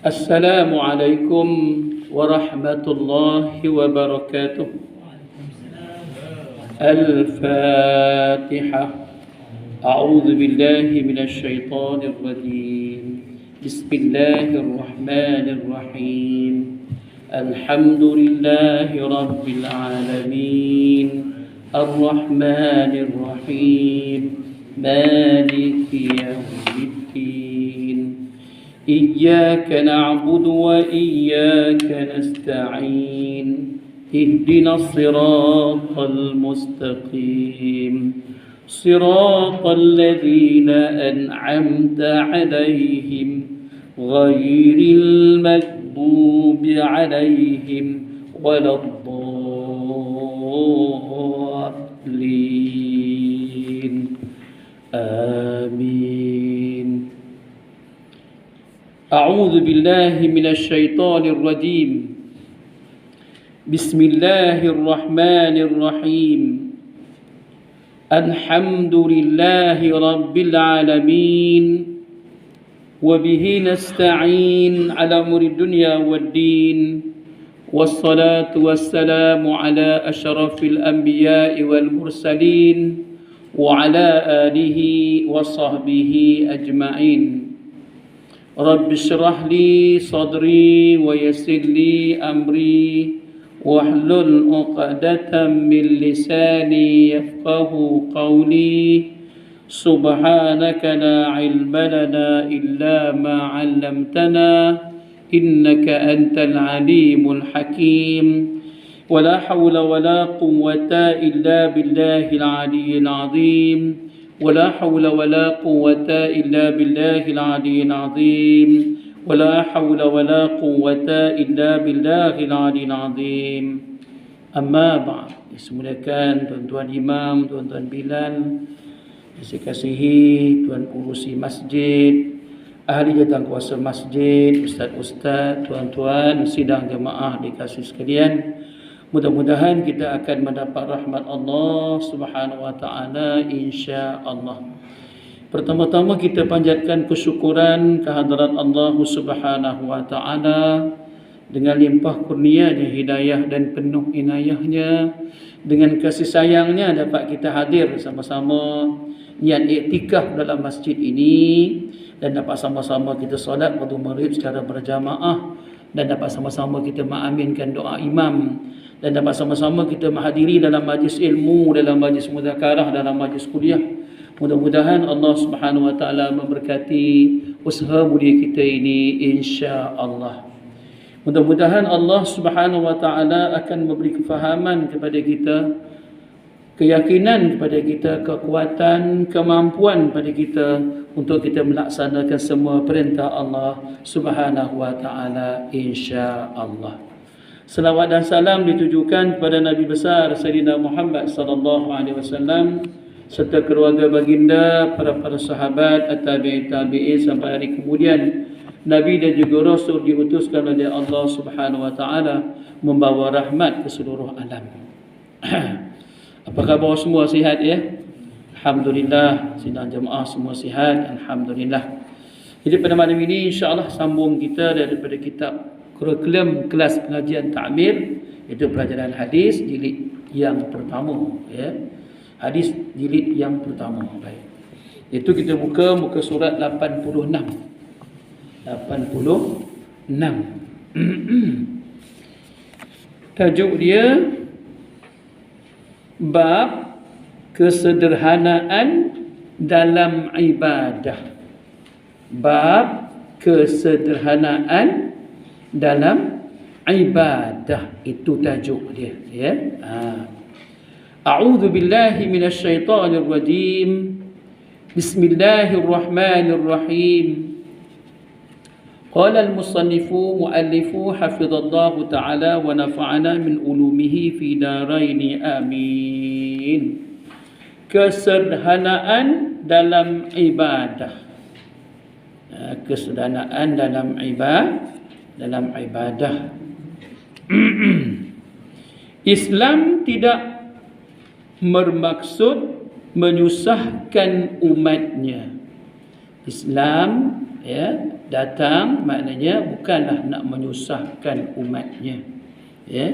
Assalamualaikum warahmatullahi wabarakatuh. Al-Fatihah. A'udzu billahi minasy syaithanir rajim. Bismillahirrahmanirrahim. Alhamdulillahi rabbil alamin. Ar-Rahmanir Rahim. Maliki yaumiddin. إياك نعبد وإياك نستعين اهدنا الصراط المستقيم صراط الذين أنعمت عليهم غير المغضوب عليهم ولا الضالين آمين. أعوذ بالله من الشيطان الرجيم. بسم الله الرحمن الرحيم. الحمد لله رب العالمين وبه نستعين على أمور الدنيا والدين والصلاة والسلام على أشرف الأنبياء والمرسلين وعلى آله وصحبه أجمعين. رب اشرح لي صدري ويسر لي أمري واحلل عقدة من لساني يفقه قولي سبحانك لا علم لنا إلا ما علمتنا إنك أنت العليم الحكيم ولا حول ولا قوة إلا بالله العلي العظيم ولا حول ولا قوة إلا بالله العلي العظيم ولا حول ولا قوة إلا بالله العلي العظيم. Amma ba'd. Disemuliakan tuan-tuan imam, tuan-tuan Bilal, saya kasihi tuan urusi masjid, ahli jawatankuasa masjid, ustaz-ustaz, tuan-tuan sidang jemaah dikasih sekalian. Mudah-mudahan kita akan mendapat rahmat Allah Subhanahu wa taala insya-Allah. Pertama-tama kita panjatkan kesyukuran kehadrat Allah Subhanahu wa taala dengan limpah kurnia-Nya, hidayah dan penuh inayahnya. Dengan kasih sayangnya dapat kita hadir sama-sama niat iktikaf dalam masjid ini dan dapat sama-sama kita solat waktu maghrib secara berjamaah dan dapat sama-sama kita mengaminkan doa imam dan dapat sama-sama kita menghadiri dalam majlis ilmu, dalam majlis mudzakarah, dalam majlis kuliah. Mudah-mudahan Allah Subhanahu wa taala memberkati usaha mulia kita ini insya-Allah. Mudah-mudahan Allah Subhanahu wa taala akan memberi kefahaman kepada kita, keyakinan kepada kita, kekuatan, kemampuan pada kita untuk kita melaksanakan semua perintah Allah Subhanahu wa taala insya-Allah. Salawat dan salam ditujukan kepada Nabi besar Sayyidina Muhammad sallallahu alaihi wasallam serta keluarga baginda, para sahabat, tabi'in sampai hari kemudian. Nabi dan juga Rasul diutuskan oleh Allah Subhanahu wa taala membawa rahmat ke seluruh alam. Apa khabar semua, sihat ya? Alhamdulillah, sidang jemaah semua sihat, alhamdulillah. Jadi pada malam ini insya-Allah sambung kita daripada kitab kurikulum kelas pengajian takmir, iaitu pelajaran hadis jilid yang pertama ya. Hadis jilid yang pertama. Baik. Itu kita buka muka surat 86. 86. Tajuk dia bab kesederhanaan dalam ibadah. Bab kesederhanaan dalam ibadah, itu tajuk dia ya. A'udzu billahi minasy syaithanir rajim. Bismillahirrahmanirrahim. Qala al-musannifu muallifu hafizallahu ta'ala wa nafa'ana min ulumihi fi daraini amin. Kesederhanaan dalam ibadah. Kesederhanaan dalam ibadah. Islam tidak bermaksud menyusahkan umatnya. Islam ya, datang maknanya bukanlah nak menyusahkan umatnya, ya.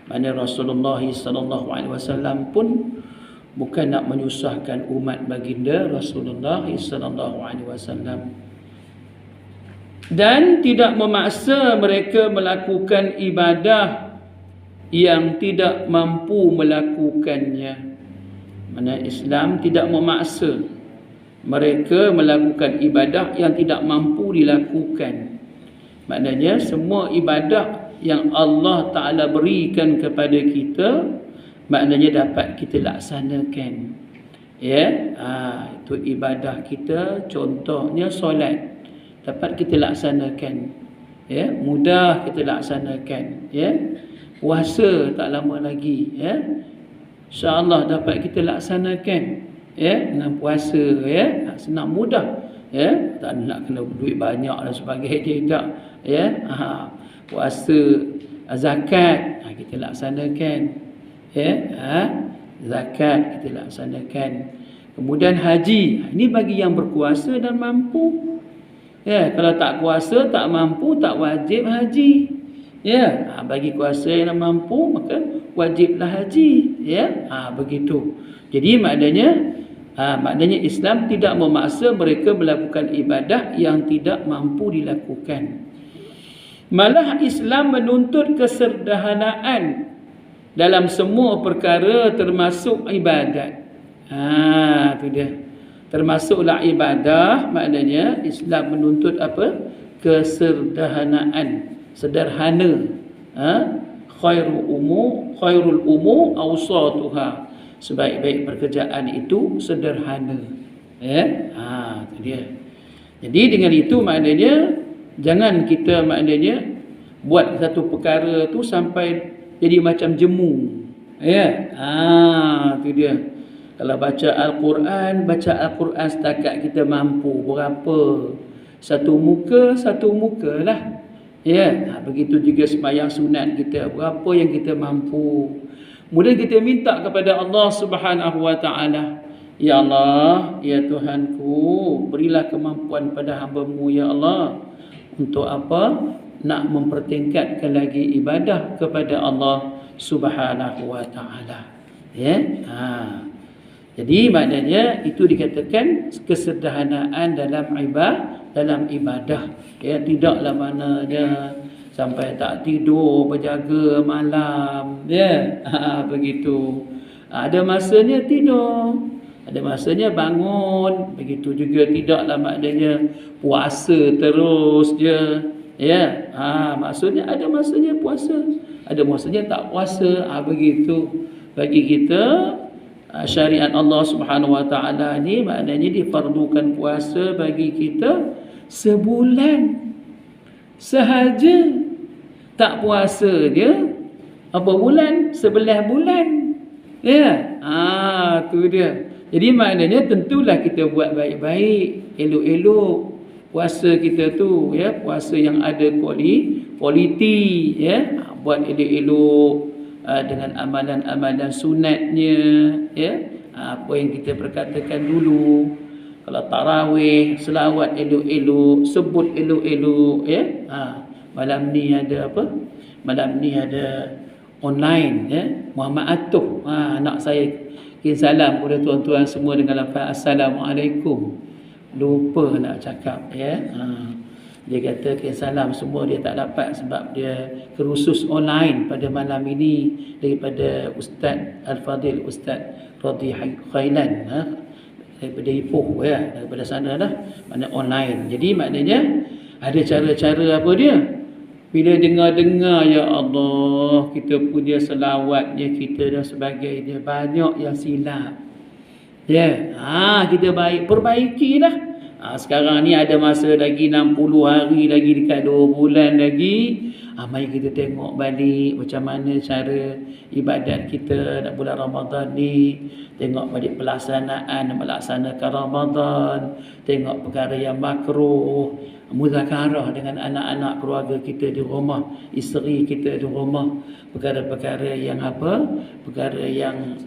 Mana Rasulullah sallallahu alaihi wasallam pun bukan nak menyusahkan umat baginda Rasulullah sallallahu alaihi wasallam, dan tidak memaksa mereka melakukan ibadah yang tidak mampu melakukannya. Mana Islam tidak memaksa mereka melakukan ibadah yang tidak mampu dilakukan. Maknanya semua ibadah yang Allah Ta'ala berikan kepada kita, maknanya dapat kita laksanakan. Ya, itu ibadah kita, contohnya solat, dapat kita laksanakan. Ya, mudah kita laksanakan. Ya, puasa tak lama lagi. Ya, InsyaAllah dapat kita laksanakan, ya, dengan puasa, ya, senang mudah, ya, tak nak kena duit banyak dan sebagainya, tak, ya. Puasa, zakat kita laksanakan, ya, zakat kita laksanakan. Kemudian haji, ini bagi yang berkuasa dan mampu, ya. Kalau tak kuasa, tak mampu, tak wajib haji, ya. Bagi kuasa yang mampu, maka wajiblah haji, ya. Begitu. Jadi maknanya Islam tidak memaksa mereka melakukan ibadah yang tidak mampu dilakukan. Malah Islam menuntut kesederhanaan dalam semua perkara termasuk ibadat. Itu dia. Termasuklah ibadah, maknanya Islam menuntut apa? Kesederhanaan, sederhana. Khairul umur awsatuha. Sebaik-baik pekerjaan itu sederhana. Ya, itu dia. Jadi dengan itu maknanya jangan kita maknanya buat satu perkara tu sampai jadi macam jemu. Ya, itu dia. Kalau baca Al-Quran setakat kita mampu berapa? Satu muka lah. Ya, begitu juga sembahyang sunat kita, berapa yang kita mampu. Kemudian kita minta kepada Allah Subhanahu wa taala, ya Allah, ya Tuhanku, berilah kemampuan pada hamba-Mu ya Allah. Untuk apa? Nak mempertingkatkan lagi ibadah kepada Allah Subhanahu wa taala. Ya. Jadi maknanya itu dikatakan kesederhanaan dalam ibadah. Ya, tidaklah maknanya sampai tak tidur berjaga malam, ya. Begitu. Ada masanya tidur, ada masanya bangun. Begitu juga tidaklah maknanya puasa terus je, ya. Maksudnya ada masanya puasa, ada masanya tak puasa. Begitu. Bagi kita syariat Allah Subhanahu wa taala ni maknanya difardukan puasa bagi kita sebulan sahaja. Tak puasa dia apa bulan? 11 bulan. Ya. Tu dia. Jadi maknanya tentulah kita buat baik-baik, elok-elok puasa kita tu, ya, puasa yang ada kualiti, ya. Buat elok-elok dengan amalan-amalan sunatnya, ya. Apa yang kita perkatakan dulu. Kalau tarawih, selawat elok-elok, sebut elok-elok, ya. Malam ni ada apa? Malam ni ada online, ya. Muhammad Atuh, anak saya kirim salam kepada tuan-tuan semua dengan lafaz Assalamualaikum. Lupa nak cakap, ya. Dia kata kirim salam semua dia tak dapat sebab dia kerusus online pada malam ini daripada Ustaz Al-Fadil, Ustaz Radhi Khailan, daripada Ipoh, ya, daripada sana lah, mana online. Jadi maknanya ada cara-cara apa dia? Bila dengar-dengar, ya Allah, kita punya selawatnya kita dan sebagainya banyak yang silap. Ya, kita perbaikilah. Sekarang ni ada masa lagi 60 hari lagi, dekat 2 bulan lagi. Mari kita tengok balik macam mana cara ibadat kita dalam bulan Ramadan ni. Tengok balik pelaksanaan melaksanakan Ramadan. Tengok perkara yang makruh, muzakarah dengan anak-anak keluarga kita di rumah, isteri kita di rumah. Perkara-perkara yang apa? Perkara yang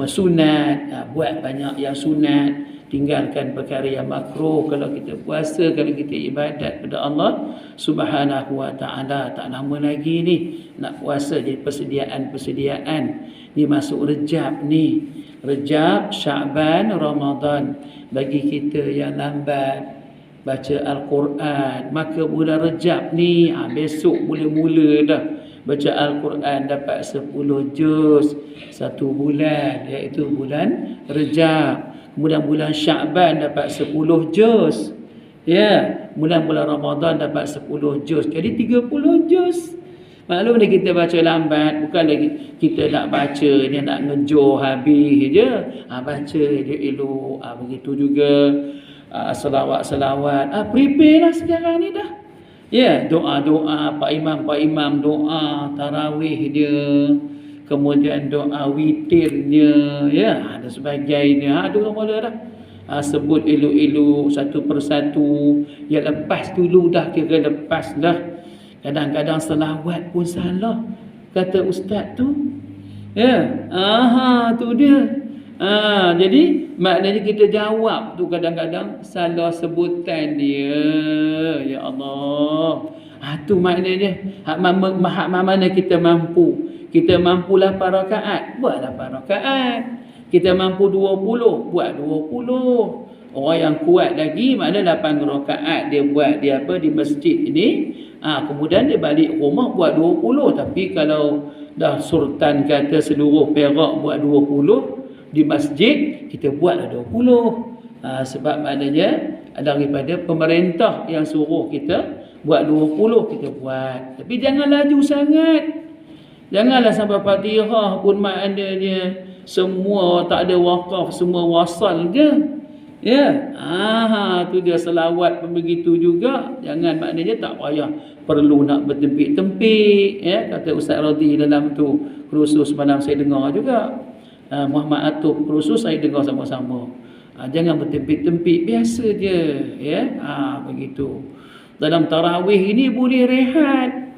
sunat. Buat banyak yang sunat. tinggalkan perkara yang makruh kalau kita puasa, kalau kita ibadat kepada Allah Subhanahu wa taala. Tak lama lagi ni nak puasa, jadi persediaan ni masuk Rejab ni. Rejab, Syaban, Ramadan. Bagi kita yang lambat baca Al-Quran, maka bulan Rejab ni besok mula-mula dah baca Al-Quran dapat 10 juz satu bulan, iaitu bulan Rejab. Kemudian bulan Syaban dapat 10 juz. Ya, bulan Ramadan dapat 10 juz. Jadi 30 juz. Maklum ni kita baca lambat, bukan lagi kita nak baca ni nak ngejoh habis je. Baca dia elok. Begitu juga selawat-selawat. Prepare lah sekarang ni dah. Ya, doa-doa Pak Imam doa tarawih dia. Kemudian doa witirnya, ya, ada sebagainya. Ada mula dah. Sebut elok-elok satu persatu. Ya, lepas dulu dah, kira lepas dah. Kadang-kadang selawat pun salah, kata ustaz tu. Ya, tu dia. Jadi maknanya kita jawab tu kadang-kadang salah sebutan dia. Ya Allah. Tu maknanya hak mana kita mampu. Kita mampu 8 rakaat, buat 8 rakaat. Kita mampu 20, buat 20. Orang yang kuat lagi, mana 8 rakaat dia buat di masjid ini. Kemudian dia balik rumah buat 20. Tapi kalau dah sultan kata seluruh Perak buat 20 di masjid, kita buatlah 20. Sebab maknanya daripada pemerintah yang suruh kita buat 20, kita buat. Tapi jangan laju sangat. Janganlah sampai Fatihah pun maknanya semua tak ada wakaf, semua wasal je. Ya, tu dia selawat pun begitu juga. Jangan maknanya tak payah perlu nak bertempik-tempik. Ya, kata Ustaz Radhi dalam tu kursus malam saya dengar juga. Muhammad Atub kursus saya dengar sama-sama. Jangan bertempik-tempik, biasa je. Ya, begitu. Dalam tarawih ini boleh rehat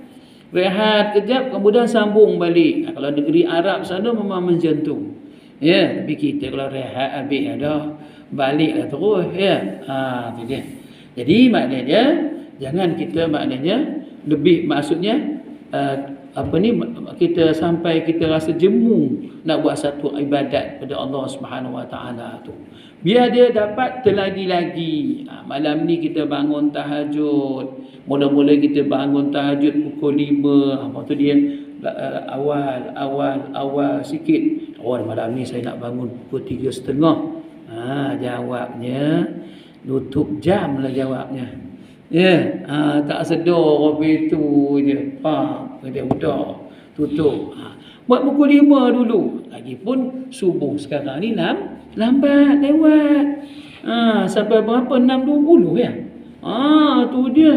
kejap, kemudian sambung balik. Kalau negeri Arab sana memang macam tu. Ya, tapi kita kalau rehat habis dah, baliklah terus. Ya, tu dia. Jadi maknanya jangan kita maknanya lebih, maksudnya kita sampai kita rasa jemu nak buat satu ibadat pada Allah Subhanahu Wa Taala tu. Biar dia dapat terlagi-lagi. Malam ni kita bangun tahajud. Mula-mula kita bangun tahajud pukul 5. Lepas tu dia awal sikit. Malam ni saya nak bangun pukul 3.30. Jawabnya tutup jam lah jawabnya. Ya, tak sedar apa itu je. Dia udah tutup. Buat pukul 5 dulu. Lagipun subuh sekarang ni lambat lewat. Sampai berapa? 6.20 ya. Tu dia.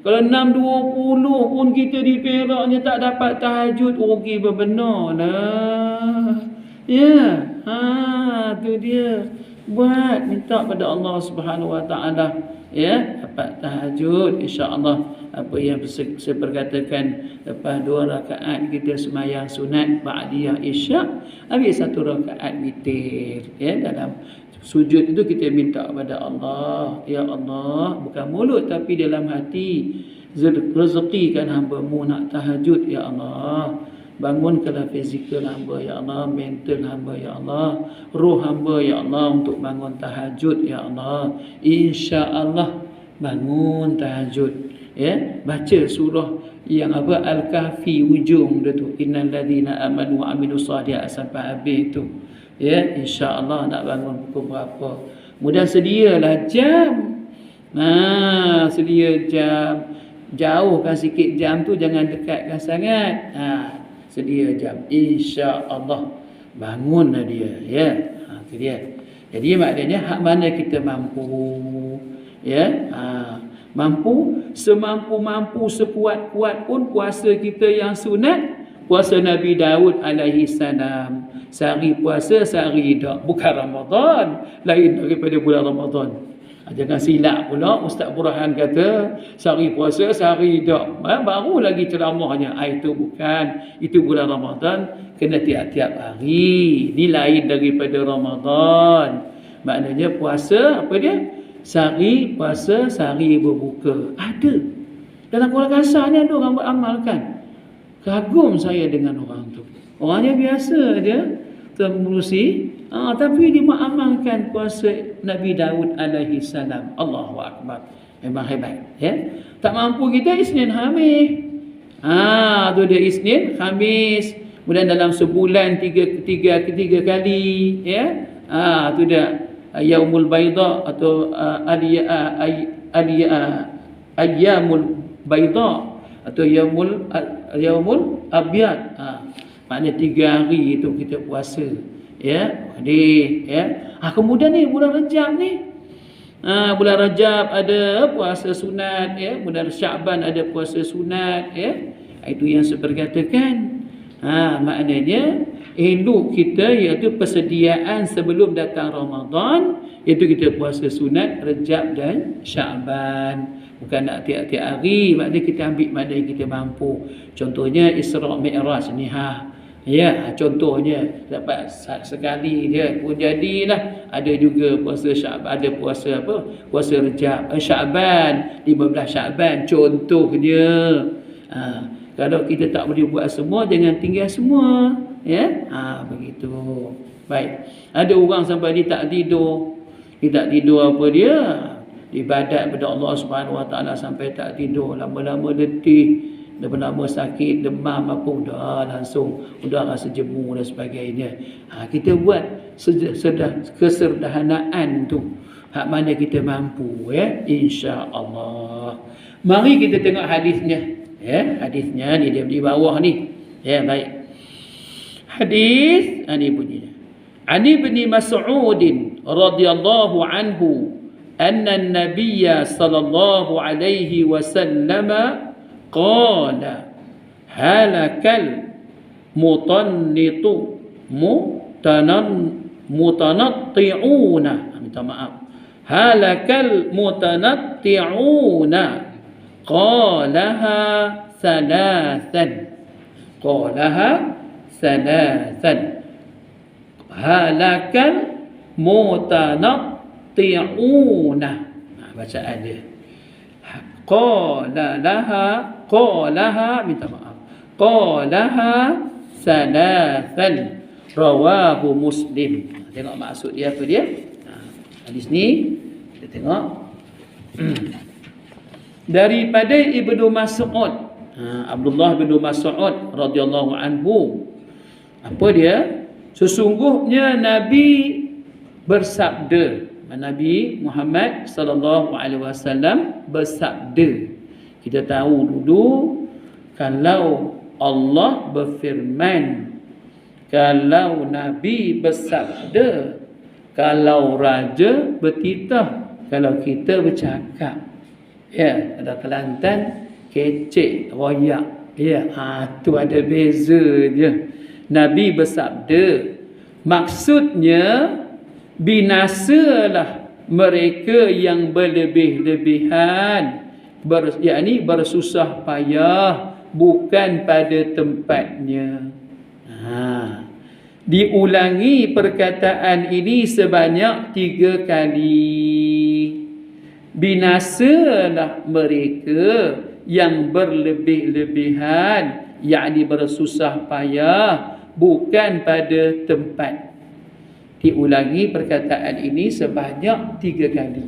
Kalau 6.20 pun kita di Peraknya tak dapat tahajud, rugi benar lah. Ya, tu dia. Buat, minta pada Allah Subhanahu Wa Taala, ya, dapat tahajud, insya-Allah. Apa yang saya perkatakan, lepas 2 rakaat kita sembahyang sunat ba'diyah isyak, habis 1 rakaat witir. Ya, dalam sujud itu kita minta kepada Allah, ya Allah, bukan mulut tapi dalam hati, rezekikan hamba-Mu nak tahajud, ya Allah. Bangunkanlah fizikal hamba, ya Allah, mental hamba, ya Allah, roh hamba, ya Allah, untuk bangun tahajud, ya Allah. Insya-Allah bangun tahajud. Ya, baca surah yang Al-Kahfi ujung dia tu, innal ladzina amanu wa amilus shalihat sampai habis tu. Ya, insya-Allah nak bangun pukul berapa. Kemudian sedialah jam. Sedia jam. Jauhkan sikit jam tu, jangan dekatkan sangat. Sedia jam. Insya-Allah bangunlah dia. Ya, itu dia. Jadi maknanya hak mana kita mampu. Ya, mampu, semampu-mampu, sekuat-kuat pun puasa kita yang sunat, puasa Nabi Daud alaihi salam. Sehari puasa, sehari tak. Bukan Ramadan, lain daripada bulan Ramadan. Jangan silap pula Ustaz Burhan kata sehari puasa, sehari tak. Baru lagi ceramahnya. Itu bukan, itu bulan Ramadan, kena tiap-tiap hari. Ini lain daripada Ramadan. Maknanya puasa apa dia? Sehari puasa, sehari berbuka. Ada. Dalam Kuala Kasar ni ada orang beramalkan. Kagum saya dengan orang tu. Orangnya biasa dia mengurusi, tapi dia mengamalkan puasa Nabi Daud alaihi salam. Allahu akbar. Memang hebat, ya. Tak mampu kita Isnin Khamis. Tu dia Isnin Khamis. Kemudian dalam sebulan tiga kali, ya. Tu dia Yaumul Baida atau Ayyamul Baida atau Yaumul Abyad. Maknanya 3 hari itu kita puasa, ya. Ya. Kemudian ni bulan Rajab ni. Bulan Rajab ada puasa sunat, ya. Bulan Syaban ada puasa sunat, ya. Itu yang saya berkatakan. Maknanya elok kita iaitu persediaan sebelum datang Ramadan, iaitu kita puasa sunat Rajab dan Syaban. Bukan nak tiap-tiap hari, maknanya kita ambil mana yang kita mampu. Contohnya Isra' Mi'raj ni ya, contohnya dapat sekali dia pun jadilah. Ada juga puasa Syaban, ada puasa apa? Puasa Rajab, Syaban, 15 Syaban contohnya. Kalau kita tak boleh buat semua, jangan tinggal semua, ya. Begitu. Baik. Ada orang sampai dia tak tidur. Dia tak tidur apa dia? Ibadat kepada Allah Subhanahu Wa Taala sampai tak tidur, lama-lama letih, lama-lama sakit, demam apa, dah langsung rasa jemu dan sebagainya. Kita buat keserdahanaan tu hak mana kita mampu, ya, insya-Allah. Mari kita tengok hadisnya, ya. Hadisnya ni dia di bawah ni, ya. Baik. Hadis ini bunyinya. Ani bin Mas'ud radhiyallahu anhu anna an-nabiy sallallahu alaihi wasallam qala halakal mutanatti'una, minta maaf, halakal mutanatti'una qalaha thalathan halakal mutanatti'una. Bacaan dia qalaha minta maaf, qalaha thalathan rawahu Muslim. Tengok maksud dia apa dia. Hadis ni kita tengok daripada Ibnu Mas'ud, Abdullah bin Mas'ud radhiyallahu anhu. Apa dia? Sesungguhnya Nabi bersabda, Nabi Muhammad sallallahu alaihi wasallam bersabda. Kita tahu dulu kalau Allah berfirman, kalau Nabi bersabda, kalau raja bertitah, kalau kita bercakap, ya, ada Kelantan kecek royak, ya, tu ada beza dia. Nabi bersabda, maksudnya binasalah mereka yang berlebih-lebihan, yakni bersusah payah bukan pada tempatnya. Diulangi perkataan ini sebanyak 3 kali. Binasalah mereka yang berlebih-lebihan, yakni bersusah payah bukan pada tempat. Diulangi perkataan ini sebanyak 3 kali.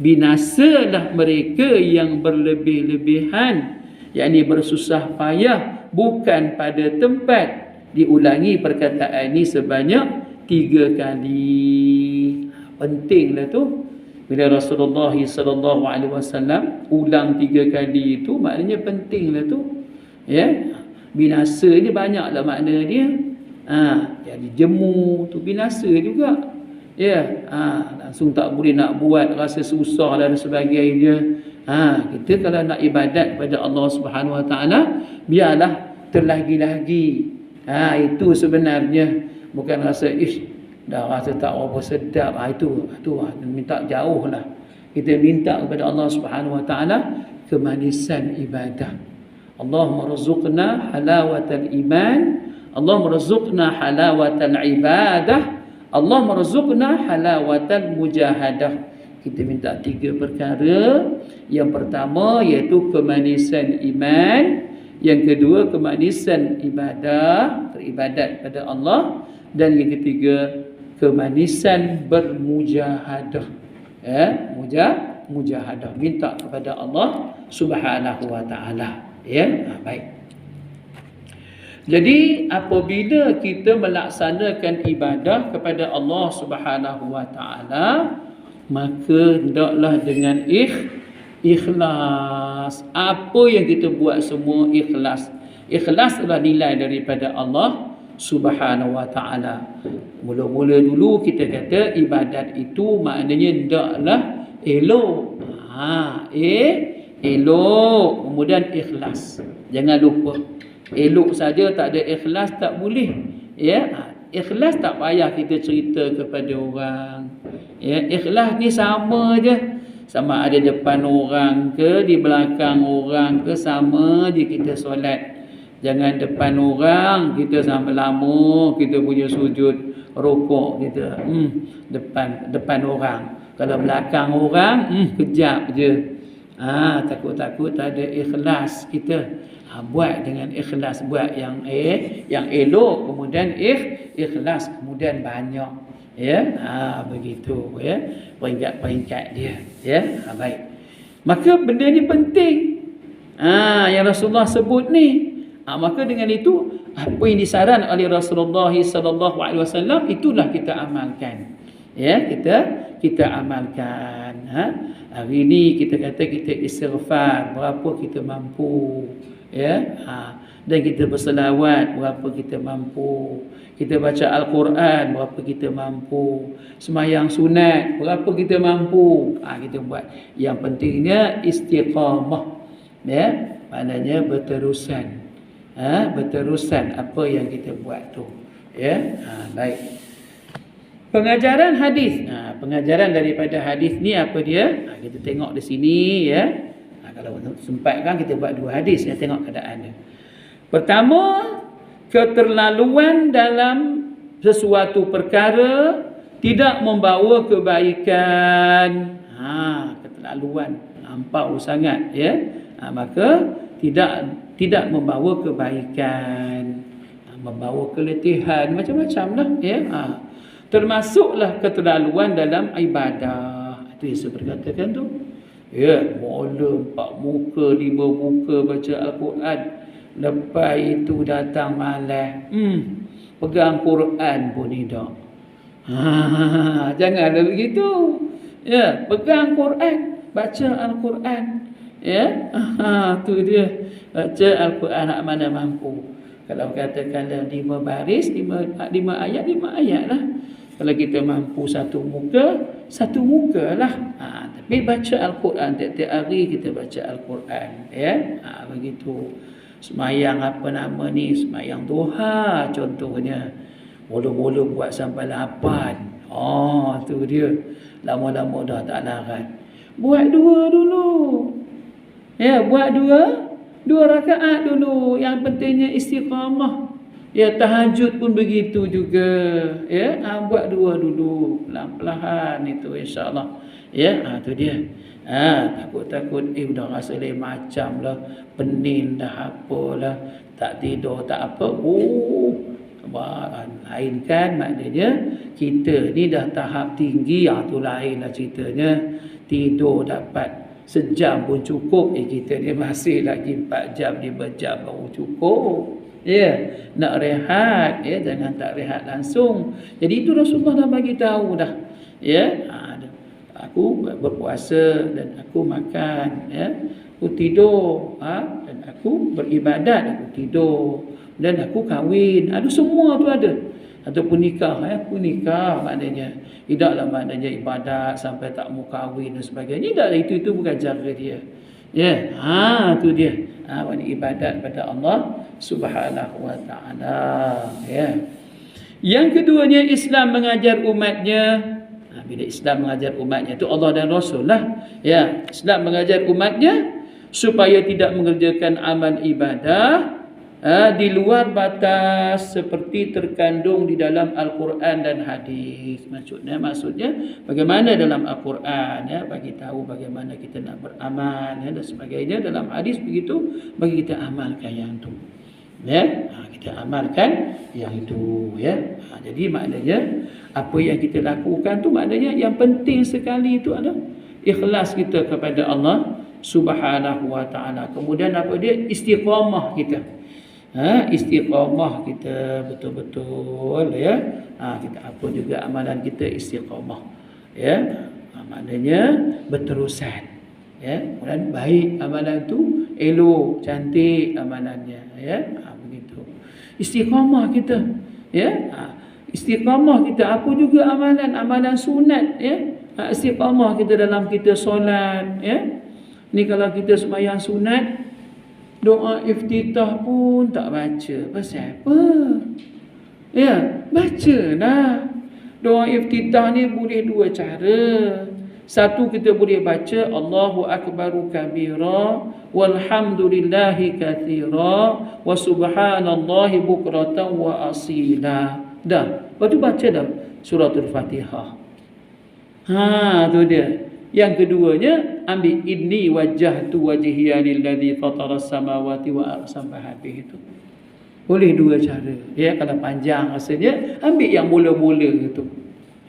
Binasalah mereka yang berlebih-lebihan, yakni bersusah payah bukan pada tempat. Diulangi perkataan ini sebanyak 3 kali. Pentinglah tu. Bila Rasulullah sallallahu alaihi wasallam ulang 3 kali itu, maknanya pentinglah tu. Ya. Binasa ni banyaklah makna dia. Jadi jemu tu binasa juga. Ya, langsung tak boleh nak buat, rasa susah dan sebagainya. Kita kalau nak ibadat kepada Allah Subhanahu Wa Taala, biarlah terlagi-lagi. Itu sebenarnya, bukan rasa dah rasa tak apa sedap. Itu minta jauh lah. Kita minta kepada Allah Subhanahu Wa Taala kemanisan ibadah. Allahumma rzuqna halawatal iman, Allahumma rzuqna halawatal ibadah, Allah marzuqna halawatal mujahadah. Kita minta 3 perkara. Yang pertama iaitu kemanisan iman, yang kedua kemanisan ibadah, beribadat kepada Allah, dan yang ketiga kemanisan bermujahadah. Mujahadah, minta kepada Allah Subhanahu wa taala. Baik. Jadi apabila kita melaksanakan ibadah kepada Allah Subhanahu wa taala, maka hendaklah dengan ikhlas. Apa yang kita buat semua ikhlas. Ikhlas adalah nilai daripada Allah Subhanahu wa taala. Mula-mula dulu kita kata ibadat itu maknanya hendaklah elok. Elok, kemudian ikhlas. Jangan lupa. Elok saja tak ada ikhlas tak boleh. Ikhlas tak payah kita cerita kepada orang. Ikhlas ni sama je. Sama ada depan orang ke, di belakang orang ke, sama je kita solat. Jangan depan orang kita sampai lama kita punya sujud rukuk kita. Depan orang. Kalau belakang orang kejap je. Takut-takut tak ada ikhlas kita. Buat dengan ikhlas, buat yang elok, kemudian ikhlas, kemudian banyak. Begitu peringkat-peringkat dia. Baik. Maka benda ni penting. Yang Rasulullah sebut ni. Maka dengan itu apa yang disaran oleh Rasulullah sallallahu alaihi wasallam itulah kita amalkan. Kita amalkan. Hari ni kita kata kita istighfar berapa kita mampu. Dan kita berselawat berapa kita mampu. Kita baca Al-Quran berapa kita mampu. Sembahyang sunat berapa kita mampu. Kita buat. Yang pentingnya istiqamah. Maknanya berterusan. Berterusan apa yang kita buat tu. Baik. Pengajaran hadis. Pengajaran daripada hadis ni apa dia? Kita tengok di sini kalau sempat kan kita buat 2 hadis, tengok keadaan dia. Pertama, keterlaluan dalam sesuatu perkara tidak membawa kebaikan. Keterlaluan lampau sangat maka tidak membawa kebaikan, membawa keletihan, macam-macam lah. Termasuklah keterlaluan dalam ibadah. Itu yang saya berkatakan tu. Mula 4 muka 5 muka baca Al-Quran, lepas itu datang malas pegang Quran pun tidak. Janganlah begitu. Pegang Quran, baca Al-Quran. Tu dia. Baca Al-Quran nak mana mampu. Kalau katakanlah 5 baris, 5 ayat, 5 ayat lah. Kalau kita mampu 1 muka lah. Tapi baca Al-Quran tiap-tiap hari kita baca Al-Quran. Begitu. Semayang apa nama ni? Semayang duha contohnya. Mula-mula buat sampai 8. Tu dia. Lama-lama dah tak larat. Buat 2 dulu. Buat 2 rakaat dulu. Yang pentingnya istiqamah. Tahajud pun begitu juga. Buat 2 dulu. Pelan-pelan itu insya-Allah. Tu dia. Takut-takut dah rasa lain macam lah. Pening dah apalah. Tak tidur tak apa. Lain kan maknanya kita ni dah tahap tinggi. Tu lain lah ceritanya. Tidur dapat sejam pun cukup. Kita ni masih lagi 4 jam 5 jam baru cukup. Nak rehat, jangan tak rehat langsung. Jadi itu Rasulullah dah bagi tahu dah. Aku berpuasa dan aku makan, aku tidur, dan aku beribadat, aku tidur, dan aku kahwin. Semua tu ada. Ataupun nikah, aku nikah maknanya. Tidaklah maknanya ibadat sampai tak mau kahwin dan sebagainya. Tidak, itu bukan cara dia. Tu dia. Ibadat pada Allah Subhanahu wa ta'ala. Yang keduanya, Islam mengajar umatnya. Bila Islam mengajar umatnya itu Allah dan Rasul lah. Islam mengajar umatnya supaya tidak mengerjakan amal ibadah di luar batas seperti terkandung di dalam Al-Quran dan hadis. Maksudnya bagaimana dalam Al-Quran bagi tahu bagaimana kita nak beramal dan sebagainya. Dalam hadis begitu, bagi kita amalkan yang itu. Kita amalkan yang itu jadi maknanya apa yang kita lakukan tu maknanya yang penting sekali itu adalah ikhlas kita kepada Allah Subhanahu wa taala. Kemudian apa dia? Istiqamah kita. Istiqamah kita betul-betul kita apa juga amalan kita istiqamah maknanya berterusan kemudian baik amalan tu, elok cantik amalannya begitu. Istiqamah kita istiqamah kita apa juga amalan sunat istiqamah kita dalam kita solat ni kalau kita sembahyang sunat doa iftitah pun tak baca. Pasal apa? Bacalah. Doa iftitah ni boleh dua cara. Satu, kita boleh baca Allahu Akbaru kabira walhamdulillahi kathira wa subhanallahi bukratan wa asila. Dah. Lepas tu baca dah suratul Fatihah. Tu dia. Yang keduanya, ambil inni wajjahtu wajhiya lilladzi fataras samawati wa sampai habis itu. Boleh dua cara. Kalau panjang rasanya, ambil yang mula-mula itu.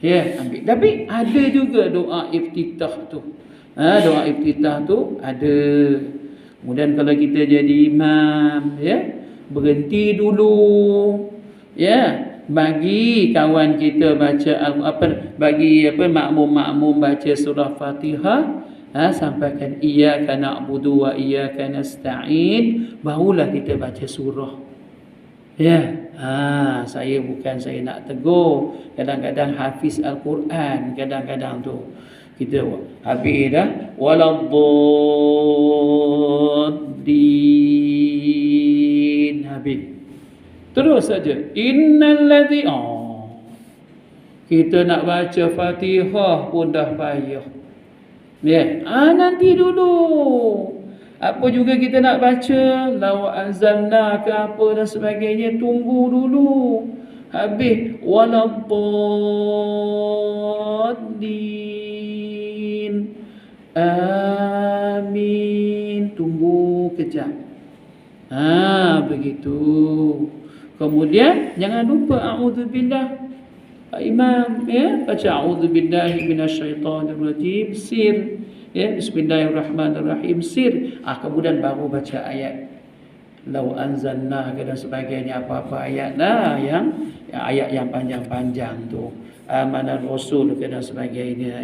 Ambil. Tapi ada juga doa iftitah tu. Doa iftitah tu ada. Kemudian kalau kita jadi imam, berhenti dulu. Bagi kawan kita baca bagi makmum-makmum baca surah Fatihah, sampaikan iyyaka na'budu wa iyyaka nasta'in, barulah kita baca surah. Saya nak tegur, kadang-kadang hafiz Al-Quran, kadang-kadang tu kita habis dah waladdallin, habis. Terus saja innalladzi kita nak baca Fatihah pun dah payah. Nanti dulu. Apa juga kita nak baca law anzalna ke apa dan sebagainya, tunggu dulu. Habis waladdallin. Amin. Tunggu kejap. Begitu. Kemudian jangan lupa a'udzubillah. Pak Imam baca a'udzubillahi minasyaitonirrajim sir. Bismillahirrahmanirrahim sir. Kemudian baru baca ayat law anzalna dan sebagainya, apa-apa ayat yang ayat yang panjang-panjang tu. Amanan Rasul dan sebagainya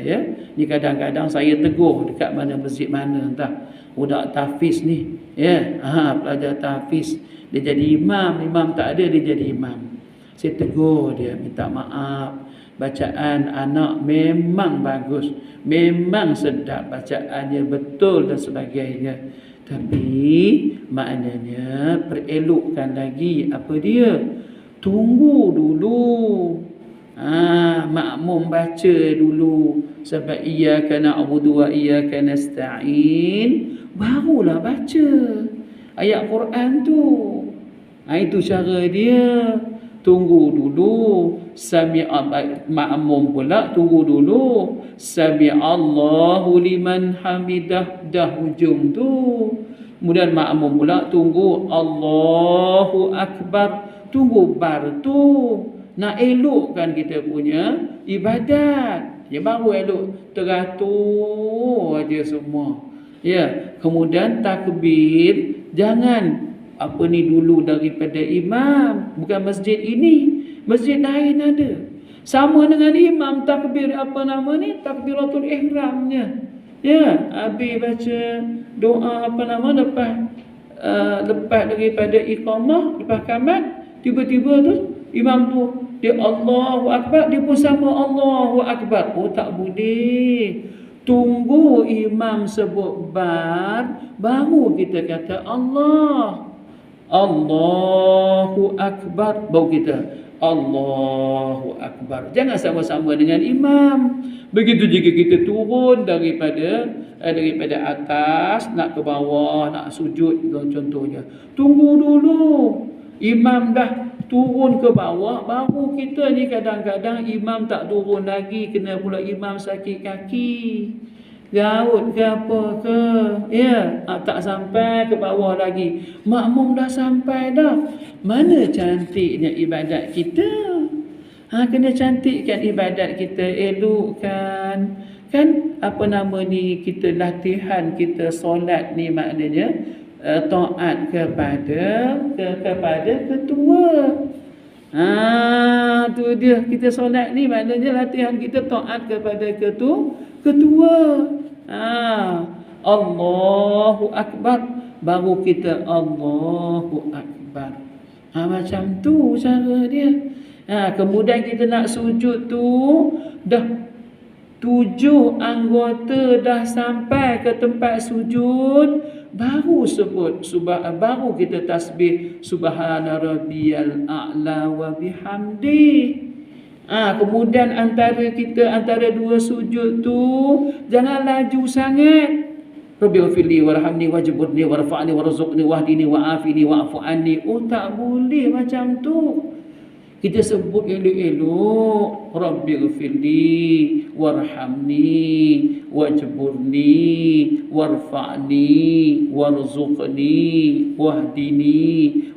Ni kadang-kadang saya tegur dekat mana masjid mana entah budak tahfiz ni pelajar tahfiz, dia jadi imam tak ada, dia jadi imam. Saya tegur dia, minta maaf, bacaan anak memang bagus, memang sedap bacaannya, betul dan sebagainya, tapi maknanya perelokkan lagi apa dia, tunggu dulu. Makmum baca dulu sampai iyyaka na'budu wa iyyaka nasta'in, barulah baca ayat Quran tu. Itu cara dia. Tunggu dulu. Makmum pula tunggu dulu. Sami'allahu liman hamidah, dah hujung tu. Kemudian makmum pula tunggu Allahu Akbar, tunggu bar tu. Nak elokkan kita punya ibadat, baru elok. Teratur aja semua. Kemudian takbir jangan dulu daripada imam. Bukan masjid ini, masjid lain ada. Sama dengan imam takbir takbiratul ihramnya. Habis baca doa lepas daripada iqamah, lepas qamat, tiba-tiba tu imam tu dia Allahu Akbar, dia pun sama Allahu Akbar. Tak boleh. Tunggu imam sebut bar, baru kita kata Allahu Akbar, baru kita Allahu Akbar. Jangan sama-sama dengan imam. Begitu jika kita turun daripada daripada atas nak ke bawah, nak sujud contohnya. Tunggu dulu. Imam dah turun ke bawah, baru kita ni kadang-kadang imam tak turun lagi, kena pula imam sakit kaki, gaut ke apa ke, ya, tak sampai ke bawah lagi, makmum dah sampai dah. Mana cantiknya ibadat kita. Kena cantikkan ibadat kita, elokkan. Kan apa nama ni, kita latihan kita solat ni maknanya taat kepada ketua. Tu dia, kita solat ni maknanya latihan kita taat kepada ketua. Allahu Akbar, baru kita Allahu Akbar. Macam tu cara dia. Kemudian kita nak sujud tu, dah 7 anggota dah sampai ke tempat sujud, baru sebut baru kita tasbih subhana rabbiyal a'la wa bihamdi. Kemudian antara dua sujud tu jangan laju sangat. Rabbighfirli warhamni wajburni warfa'ni warzuqni wahdini wa'afini wa'fu anni. Tak boleh macam tu. Kita sebut elok-elok, Rabbighfirli warhamni wajburni warfa'ni warzuqni wahdini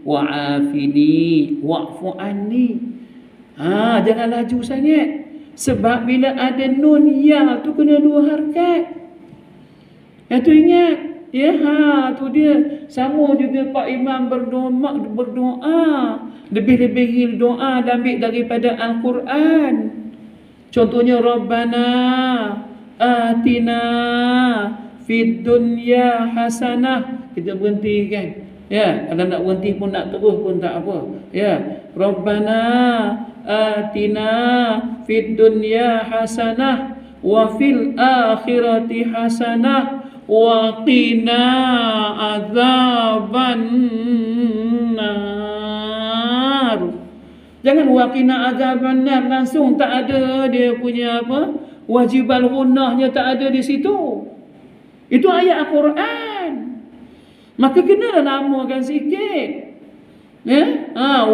wa'afini wa'fu anni. Jangan laju sangat. Sebab bila ada nun ya tu kena 2 harakat. Tu ingat. Tu dia. Sama juga Pak Imam berdoa. Lebih-lebih doa ambil daripada Al-Quran. Contohnya Rabbana atina fid dunya hasanah. Kita berhenti kan. Kalau nak berhenti pun nak terus pun tak apa. Rabbana atina fid dunya hasanah wa fil akhirati hasanah wa qina azaban nar. Jangan waqina azaban nar langsung tak ada dia punya apa? Wajibal gunnahnya tak ada di situ. Itu ayat Al-Quran. Maka kenalah namakan sikit.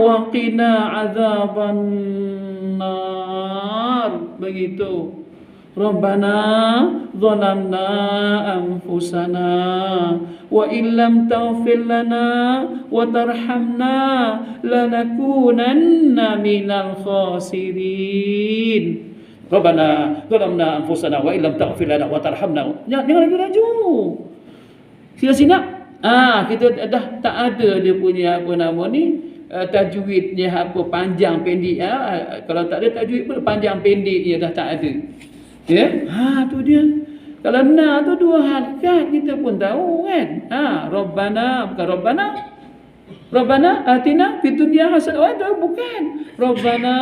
Waqina azaban nar. Begitu. Rabbana zalamna anfusana wa illam taghfir lana wa tarhamna lanakunanna minal khasirin. Rabbana zalamna anfusana wa illam taghfir lana wa tarhamna. Jangan laju-laju. Sila-sila. Kita dah tak ada dia punya apa nama ni, tajwidnya apa panjang pendek. Kalau tak ada tajwid pun panjang pendek dia dah tak ada. Tu dia. Kalau na tu 2 harakat kita pun tahu kan. Rabbana bukan Rabbana atina fid dunya hasanah. Bukan. Rabbana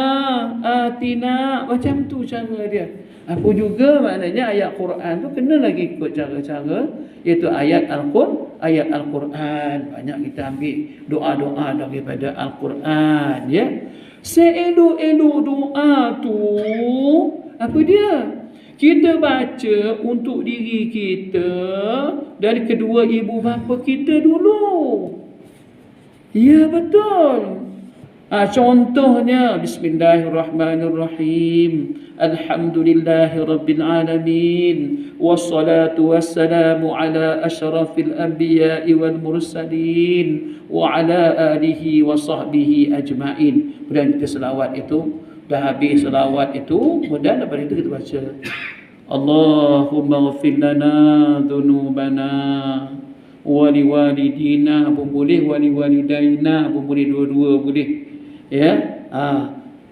atina, macam tu cara dia. Apa juga maknanya ayat Quran tu kena lagi ikut cara-cara, iaitu ayat Al-Quran. Banyak kita ambil doa-doa daripada Al-Quran, ya. Seelok-elok doa tu apa dia? Kita baca untuk diri kita dan kedua ibu bapa kita dulu. Ya, betul. Contohnya bismillahirrahmanirrahim. Alhamdulillahirabbil alamin wassalatu wassalamu ala asyrafil anbiya'i wal mursalin wa ala alihi wa sahbihi ajmain. Kemudian kita selawat itu. Dah habis selawat itu, kemudian lepas itu kita baca Allahumma ghfir lana dhunubana wa liwalidina pun boleh, wa liwalidaina pun boleh, dua-dua boleh.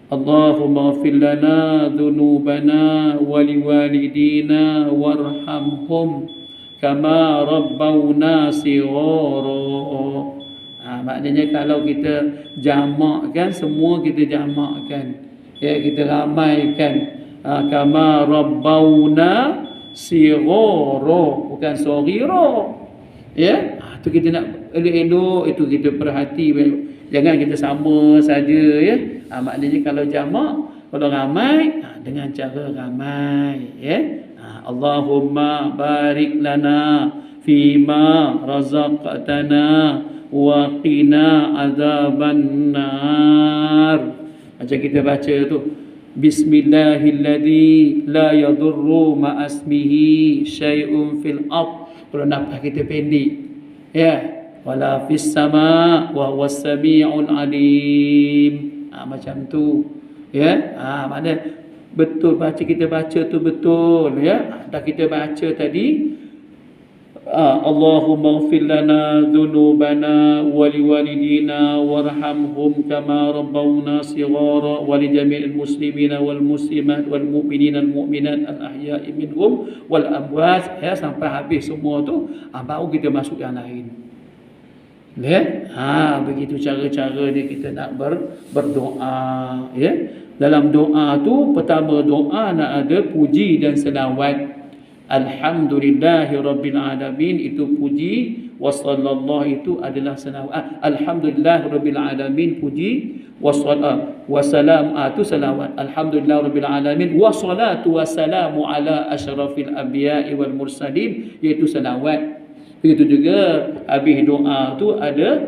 Allahumma ghfir lana dhunubana wa liwalidina warhamhum kama rabbawna sighara. Maknanya kalau kita jamakkan, semua kita jamakkan, kita ramaikan. Kama rabbawna sighara, bukan saghira. Tu kita nak elok-elok, itu kita perhati. Jangan kita sama saja, ya. Maknanya kalau jamak, kalau ramai, dengan cara ramai, ya. Allahumma barik lana fima razaqtana wa qina adzaban nar. Macam kita baca tu, Bismillahilladzi la yadurru ma'asmihi syai'un fil ard. Kalau nafas kita pendek, ya, wala fis sama wa huwas samiul alim. Macam tu, ya. Mana betul baca, kita baca tu betul, ya. Dah kita baca tadi, Allahumma ighfir lana dhunubana wa liwalidina warhamhum kama rabbawna shighara wa li jami'il muslimina wal muslimat wal mu'minina wal mu'minat al ahya'i minhum wal amwat, ya, sampai habis semua tu, baru kita masuk yang lain. Ya, begitu cara-cara ni kita nak berdoa, ya. Dalam doa tu, pertama doa nak ada puji dan selawat. Alhamdulillahi Rabbil Alamin itu puji, wassallallahu itu adalah selawat. Alhamdulillah Rabbil Alamin puji, wassalam itu selawat. Alhamdulillah Rabbil Alamin, wassalatu wassalamu ala asyrafil anbiya'i wal mursalin, iaitu selawat. Begitu juga habis doa tu ada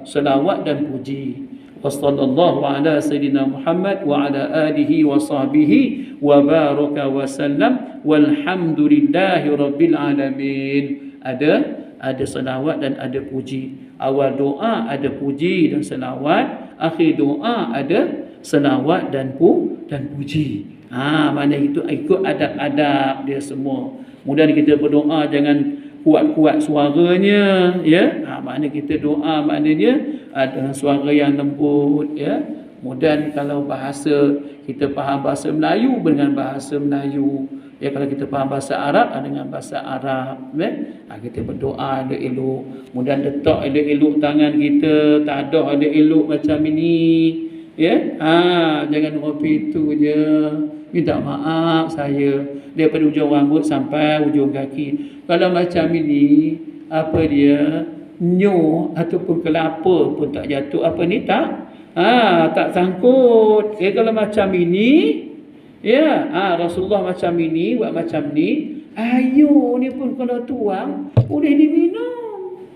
selawat dan puji. Wassallallahu ala sayyidina Muhammad wa ala alihi wa sahbihi wa baraka wa sallam walhamdulillahi rabbil alamin. Ada selawat dan ada puji. Awal doa ada puji dan selawat, akhir doa ada selawat dan puji. Mana itu ikut adab-adab dia semua. Kemudian kita berdoa jangan kuat-kuat suaranya, ya. Maknanya kita doa maknanya dengan suara yang lembut, ya. Kemudian kalau bahasa, kita faham bahasa Melayu dengan bahasa Melayu, ya. Kalau kita faham bahasa Arab dengan bahasa Arab, ya. Kita berdoa elok-elok. Kemudian letak elok-elok tangan kita, tadah elok-elok macam ini, ya. Jangan ngopi itu je. Minta maaf saya daripada ujung rambut sampai ujung kaki. Kalau macam ini, apa dia, nyu ataupun kelapa pun tak jatuh, apa ni, tak sangkut. Kalau macam ini, ya, Rasulullah macam ini, buat macam ni, ayu ni pun kalau tuang boleh diminum.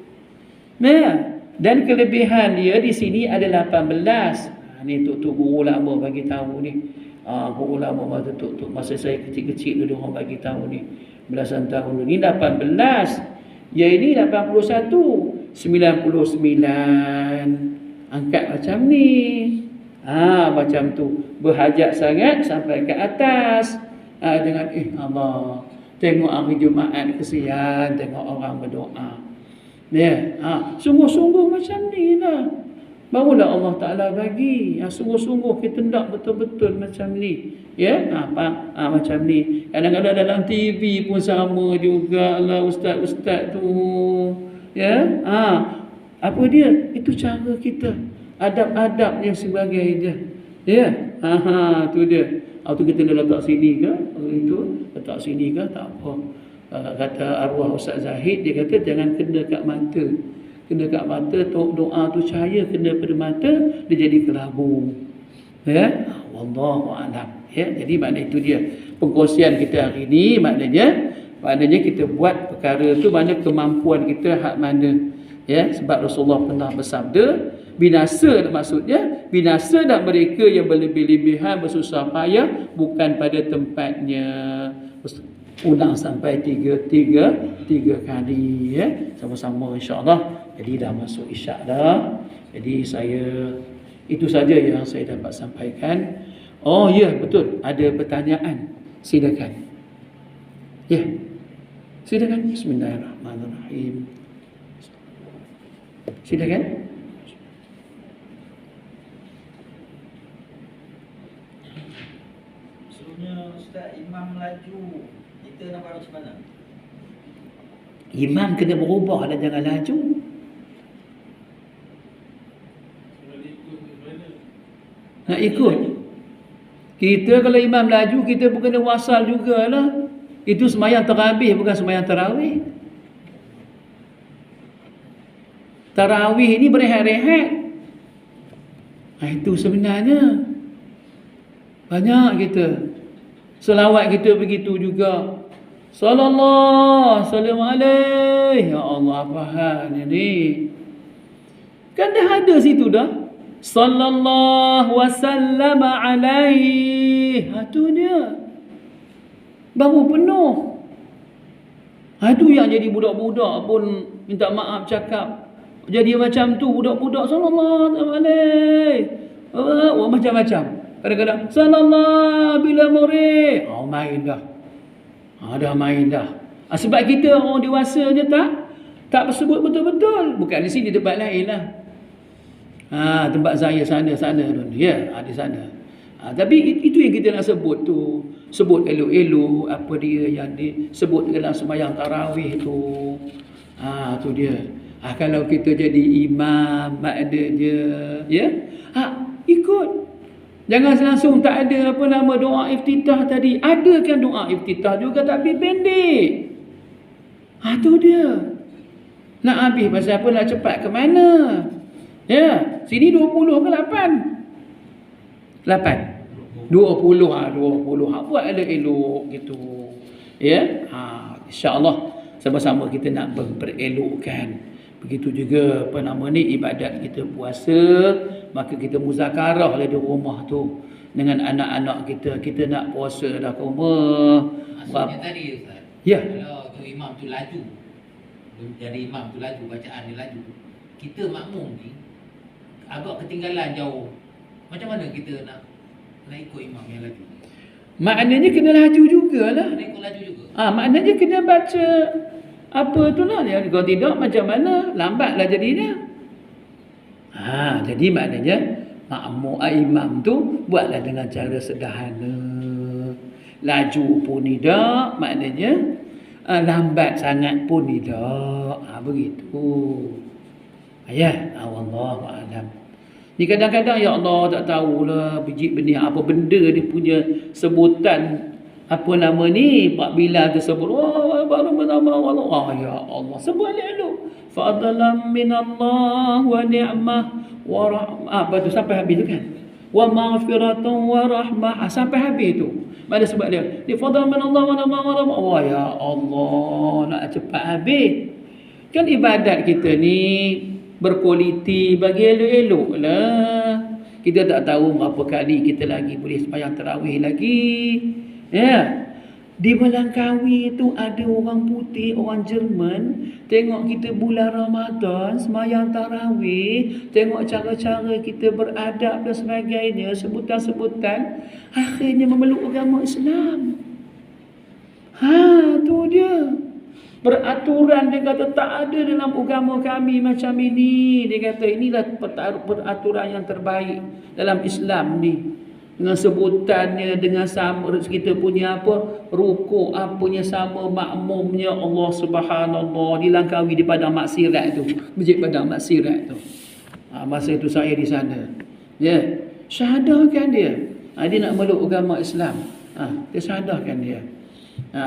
Nah, dan kelebihan dia di sini ada 18. Ni tok guru lama bagi tahu ni. Guru lama masa saya kecil-kecil dulu orang bagi tahu ni, belasan tahun ni 18. Ya, ini 81, 99. Angkat macam ni. Macam tu. Berhajat sangat sampai ke atas. Jangan Allah, tengok hari Jumaat kesian tengok orang berdoa. Ya, sungguh-sungguh macam ni lah. Barulah Allah Ta'ala bagi. Sungguh-sungguh kita nak betul-betul macam ni. Ya, macam ni. Kadang-kadang dalam TV pun sama jugalah ustaz-ustaz tu. Ya, apa dia? Itu cara kita. Adab-adab yang sebagainya. Ya, tu dia. Tu kita dah letak sini ke? Itu letak sini ke? Tak apa. Kata arwah Ustaz Zahid, dia kata jangan kena kat mata. Kena kat mata, doa tu cahaya kena pada mata, dia jadi kelabu. Ya, wallahu a'lam. Ya, jadi makna itu dia pengkongsian kita hari ini. Maknanya kita buat perkara tu mana kemampuan kita hak mana. Ya, sebab Rasulullah pernah bersabda, binasa, maksudnya binasa dah mereka yang berlebih-lebihan bersusah payah bukan pada tempatnya. Ulang sampai tiga kali, ya, sama-sama insya-Allah. Jadi dah masuk isyak dah. Jadi itu saja yang saya dapat sampaikan. Oh ya, betul, ada pertanyaan, silakan. Ya, silakan. Bismillahirrahmanirrahim. Silakan. Sebelumnya Ustaz, imam laju, kita nak buat macam mana? Imam kena berubah dan jangan laju. Nak ikut. Kita kalau imam laju, kita pun kena wasal jugalah. Itu sembahyang tarawih, bukan sembahyang tarawih. Tarawih ni berehat-rehat. Itu sebenarnya. Banyak kita. Selawat kita begitu juga. Sallallahu alaihi. Ya Allah, apa hal ni? Kan dah ada situ dah. Sallallahu wasallam alaihi. Tu dia. Baru penuh. Tu yang jadi budak-budak pun minta maaf cakap. Jadi macam tu budak-budak sallallahu alaihi. Macam-macam. Kadang-kadang sallallahu bila murid. Main dah. Dah main dah. Sebab kita orang dewasa je tak sebut betul-betul. Bukan di sini, tempat lain lah. Tempat saya sana tu. Ya, di sana. Tapi itu yang kita nak sebut tu. Sebut elok-elok apa dia yang disebut dalam sembahyang tarawih tu. Tu dia. Kalau kita jadi imam, maknanya ya, ikut. Jangan langsung tak ada apa nama doa iftitah tadi. Ada kan doa iftitah juga tapi pendek. Tu dia. Nak habis pasal apa, nak cepat ke mana? Ya, sini 20 ke 8? 8. 20. 20. Buat ada elok gitu. Ya. Insya-Allah sama-sama kita nak berelokkan. Begitu juga apa nama ni, ibadat kita puasa, maka kita muzakarah lah di rumah tu dengan anak-anak kita. Kita nak puasa dah ke rumah. Maksudnya tadi Ustaz, ya, kalau tu imam tu laju, jadi imam tu laju, bacaan dia laju, kita makmum ni agak ketinggalan jauh. Macam mana kita nak ikut imam yang laju? Maknanya kena laju jugalah. Kena ikut laju juga. Maknanya kena baca apa tu lah. Kalau tidak macam mana, lambatlah jadinya. Jadi maknanya makmum imam tu buatlah dengan cara sederhana. Laju pun tidak, maknanya lambat sangat pun tidak. Begitu. Wallahu a'lam. Ni kadang-kadang ya Allah tak tahulah biji benih apa benda dia punya sebutan apa nama ni, bila tersebut baru bernama Allah. Ya Allah, sebut elok. Fadlan minallah wa ni'mah wa rahmah. Apa tu sampai habis tu kan? Wa maghfiratun wa rahmah. Sampai habis tu. Mana sebab dia? Ni fadlan minallah wa ni'mah wa rahmah. Ya Allah, nak cepat habis. Kan ibadat kita ni berkualiti, bagi elok-elok lah. Kita tak tahu berapa kali kita lagi boleh sembahyang tarawih lagi. Ya. Di Melangkawi tu ada orang putih, orang Jerman, tengok kita bulan Ramadan sembahyang tarawih, tengok cara-cara kita beradab dan sebagainya, sebutan-sebutan, akhirnya memeluk agama Islam. Tu dia. Peraturan dia kata tak ada dalam agama kami macam ini. Dia kata inilah peraturan yang terbaik dalam Islam ni. Dengan sebutannya, dengan sama kita punya apa, rukuk apanya sama, makmumnya Allah Subhanallah. Di Langkawi di Padang Maksirat tu, Masjid Padang Maksirat tu. Masa itu saya di sana. Ya, syahadahkan dia. Dia nak meluk agama Islam. Dia syahadahkan dia.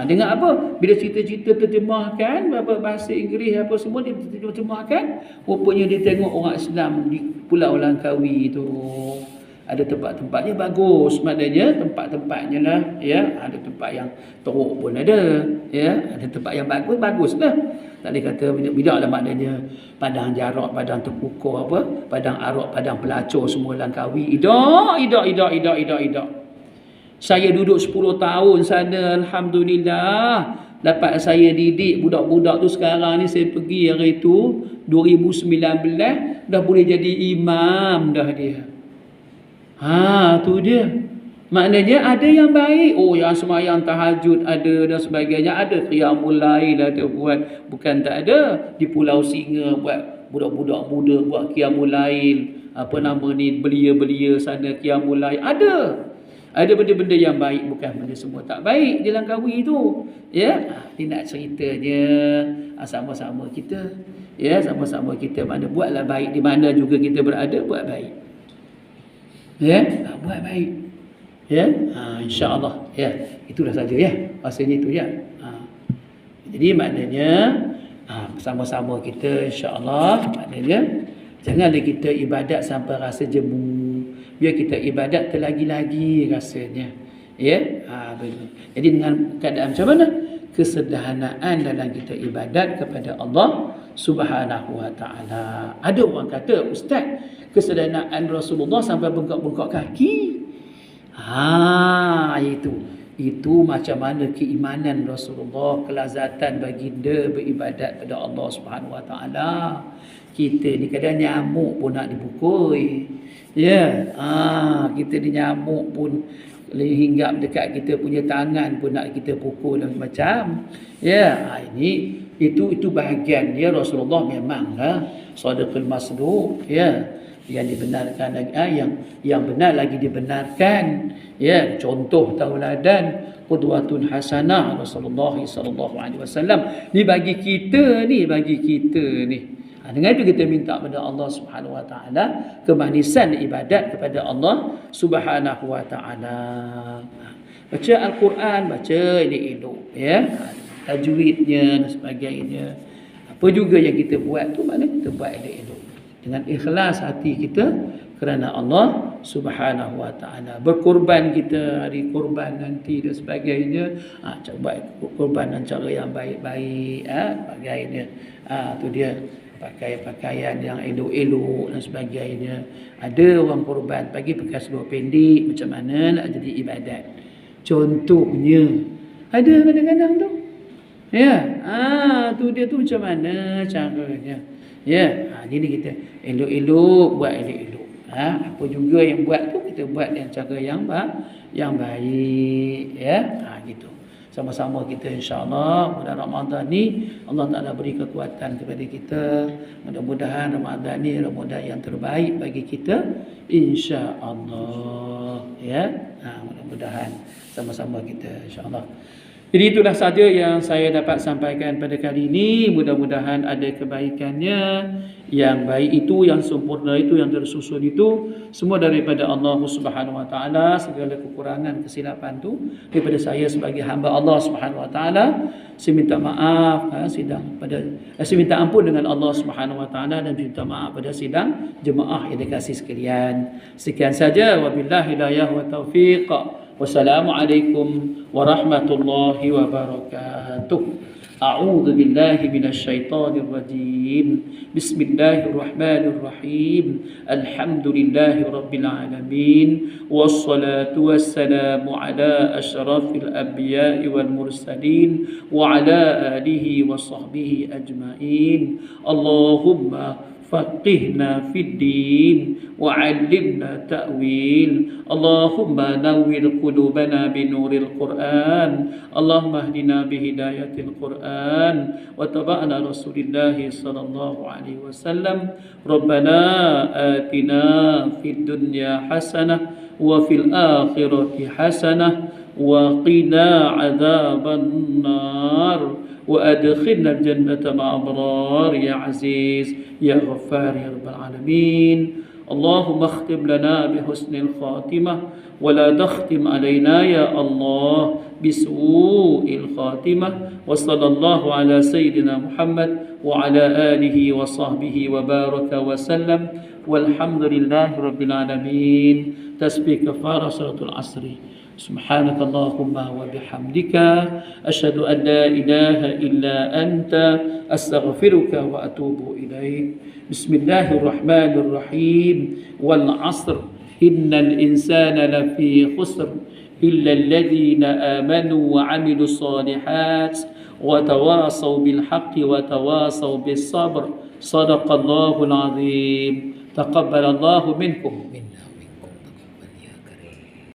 Dengan apa? Bila cerita-cerita terjemahkan bahasa Inggeris apa semua dia terjemahkan, rupanya dia tengok orang Islam di Pulau Langkawi tu ada tempat-tempatnya bagus, maknanya tempat-tempatnya lah, ya, ada tempat yang teruk pun ada, ya, ada tempat yang baguslah. Tak boleh kata bidak lah, maknanya padang jarak, padang terpukau apa, padang arak, padang pelacur semua Langkawi. Idak. Saya duduk 10 tahun sana, alhamdulillah. Dapat saya didik budak-budak tu. Sekarang ni saya pergi hari tu 2019 dah boleh jadi imam dah dia. Tu dia. Maknanya ada yang baik. Yang sembahyang tahajud ada dan sebagainya. Ada qiyamul lail ada buat. Bukan tak ada. Di Pulau Singa buat budak-budak muda buat qiyamul lail. Apa nama ni, belia-belia sana qiyamul lail. Ada benda-benda yang baik, bukan benda semua tak baik di Langkawi tu. Ya, dia nak ceritanya sama-sama kita. Ya, sama-sama kita mana buatlah baik di mana juga kita berada, buat baik. Ya, buat baik. Ya, insya-Allah. Ya, itulah saja ya. Rasanya itu ya. Jadi maknanya sama-sama kita insya-Allah, maknanya janganlah kita ibadat sampai rasa jemu. Biar kita ibadat terlagi-lagi rasanya. Ya. Jadi dengan keadaan macam mana? kesederhanaan dalam kita ibadat kepada Allah Subhanahu wa taala. Ada orang kata, ustaz, kesederhanaan Rasulullah sampai bengkak-bengkak kaki. Itu macam mana keimanan Rasulullah, kelazatan baginda beribadat pada Allah Subhanahu wa taala. Kita ni kadang nyamuk pun nak dipukul. Ya, kita ni nyamuk pun hinggap dekat kita punya tangan pun nak kita pukul dan macam. Ya, itu bahagian dia. Rasulullah memanglah shadiqul masduq, ya, yang dibenarkan, yang benar lagi dibenarkan, ya. Contoh tauladan, qudwatun hasanah Rasulullah sallallahu alaihi wasallam ni bagi kita ni. Dengan itu kita minta kepada Allah Subhanahu wa taala kemanisan ibadat kepada Allah Subhanahu wa taala. Baca Al-Quran, baca elok-elok, ya. Tajwidnya dan sebagainya. Apa juga yang kita buat tu, mana kita buat elok-elok dengan ikhlas hati kita kerana Allah Subhanahu wa taala. Berkorban kita hari korban nanti dan sebagainya, cuba korban dengan cara yang baik-baik, sebagainya. Tu dia, pakai pakaian yang elok-elok dan sebagainya. Ada orang korban pagi pakai seluar pendek, macam mana nak jadi ibadat. Contohnya ada kadang-kadang tu, ya, tu dia tu macam mana caranya, ya. Jadi kita elok-elok, buat elok-elok. Apa juga yang buat tu kita buat dengan cara yang baik, ya. Gitu. Sama-sama kita, insya-Allah pada Ramadan ni Allah Taala beri kekuatan kepada kita. Mudah-mudahan Ramadan ni Ramadan yang terbaik bagi kita, insya-Allah, ya. Mudah-mudahan sama-sama kita, insya-Allah. Jadi itulah saja yang saya dapat sampaikan pada kali ini. Mudah-mudahan ada kebaikannya. Yang baik itu, yang sempurna itu, yang tersusun itu, semua daripada Allah Subhanahu wa taala. Segala kekurangan, kesilapan itu daripada saya sebagai hamba Allah Subhanahu wa taala. Saya minta maaf saya minta ampun dengan Allah Subhanahu wa taala dan minta maaf pada sidang jemaah yang dikasihi sekalian. Sekian saja, wabillahi hidayah wa taufiq. Wassalamualaikum warahmatullahi wabarakatuh. A'udzu billahi minasyaitonir rajim. Bismillahirrahmanirrahim. Alhamdulillahi rabbil alamin. Wassalatu wassalamu ala asyrafil anbiya'i wal mursalin wa ala alihi wa sahbihi ajmain. Allahumma فقهنا في الدين وعلمنا تأويل. اللهم نور قلوبنا بنور القرآن. اللهم اهدنا بهداية القرآن واتبعنا رسول الله صلى الله عليه وسلم. ربنا آتنا في الدنيا حسنة وفي الآخرة حسنة وقنا عذاب النار وأدخلنا الجنة مع أبرار يا عزيز يا غفار يا رب العالمين. اللهم اختم لنا بحسن الخاتمة ولا تختم علينا يا الله بسوء الخاتمة. وصلى الله على سيدنا محمد وعلى آله وصحبه وبارك وسلم والحمد لله رب العالمين. تسبيح كفارة صلاة العصر. سبحانك اللهم وبحمدك أشهد أن لا إله إلا أنت أستغفرك وأتوب إليك. بسم الله الرحمن الرحيم. والعصر إن الإنسان لفي خسر إلا الذين آمنوا وعملوا الصالحات وتواصوا بالحق وتواصوا بالصبر. صدق الله العظيم. تقبل الله منكم منا.